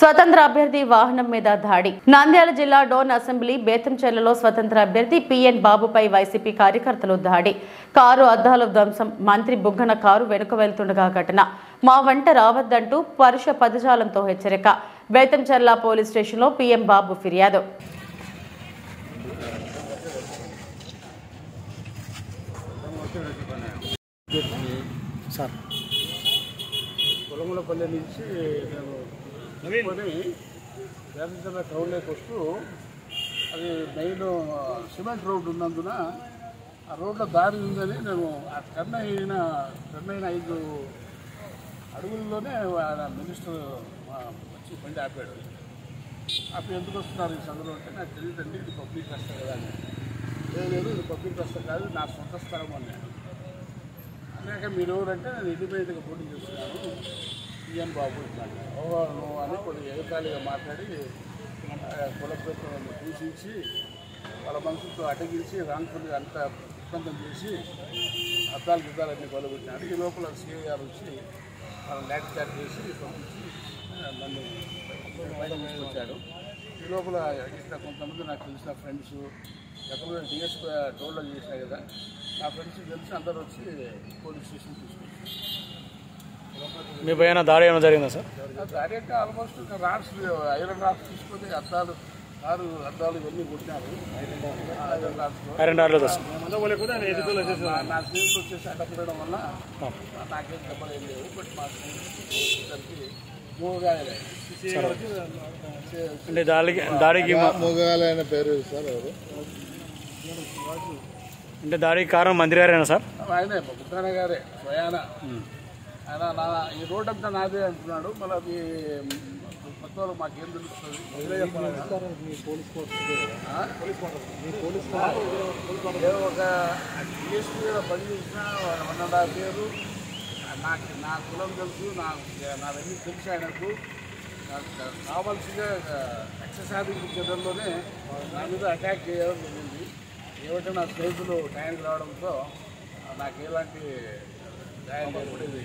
స్వతంత్ర అభ్యర్థి వాహనం మీద దాడి. నంద్యాల జిల్లా డోన్ అసెంబ్లీ బేతంచెర్లలో స్వతంత్ర అభ్యర్థి పిఎన్ బాబుపై వైసీపీ కార్యకర్తలు దాడి. కారు అద్దాల ధ్వంసం. మంత్రి బుగ్గన కారు వెనుక వెళ్తుండగా ఘటన. మా వెంట రావద్దంటూ పరుష పదజాలంతో హెచ్చరిక. బేతంచెర్ల పోలీస్ స్టేషన్లో పిఎన్ బాబు ఫిర్యాదు. కొలంగులపల్లి నుంచి వేదంచెర్ల టౌన్లోకి వస్తూ అది మెయిన్ సిమెంట్ రోడ్డు ఉన్నందున ఆ రోడ్లో దారి ఉందని నేను ఆ టర్న్ అయిన 5 అడుగుల్లోనే మినిస్టర్ వచ్చి బండి ఆపాడు. ఆపి ఎందుకు వస్తున్నారు ఈ సందులో అంటే నాకు తెలియదండి, ఇది పబ్లిక్ రస్తా కదా అని. లేదు ఇది పబ్లిక్ రస్తా కాదు, నా సొంత స్థలం అన్నాడు. అన్నాక మీరు ఎవరంటే నేను ఇండిపెండెంట్గా పోటీ చేస్తున్నాను, పిఎన్ బాబు నువ్వు అని కొన్ని ఎగతాళిగా మాట్లాడి కులప్రతిని దూషించి వాళ్ళ మనసుతో అడ్డగించి రాంకుల్ని అంతా ఇబ్బంది చేసి అద్దాలన్నీ కొలగొట్టినాడు. ఈ లోపల సిఐ గారు వచ్చి వాళ్ళని లాఠీ చార్జ్ చేసి పంపించి నన్ను బయట తీసుకొచ్చాడు. ఈ లోపల ఇట్లా కొంతమంది నాకు తెలిసిన ఫ్రెండ్స్ గతంలో డిఎస్పీ టోల్లో చేసినా కదా, నా ఫ్రెండ్స్ తెలిసి అందరూ వచ్చి పోలీస్ స్టేషన్ తీసుకొచ్చారు. మీ పైన దాడి ఏమైనా జరిగిందా సార్? దాడి అంటే ఆల్మోస్ట్ రాడ్స్, ఐరన్ రాడ్స్ తీసుకొని కారు అద్దాలు ఇవన్నీ కొట్టినారు. ఐరన్ రాడ్లు నా స్నేహితులు వచ్చేసి అడ్డపడడం వల్ల నాకేం దెబ్బలు ఏం లేవు. బట్ మా స్నేహితులకి మూగాయలే అంటే దాడికి మూగాయలైన పేరు సార్ ఎవరు అంటే దాడికి కారణం మంత్రి గారేనా సార్? ఆయనే బుగ్గన గారే స్వయాన. ఆయన ఈ రోడ్ అంతా నాదే అంటున్నాడు. మళ్ళీ అది మొత్తం మాకేం తెలుస్తుంది. ఒక డిఎస్పీ మీద పని చేసిన 1.5 years నా కులం తెలుసు, నావన్నీ తెలుసు. ఆయనకు కావాల్సిన కక్షసాధింపు చర్యల్లోనే నా మీద అటాక్ చేయడం జరిగింది. ఏమంటే నా స్నేహితులు టైంకి రావడంతో నాకు ఎలాంటి గాయం ఏర్పడేది.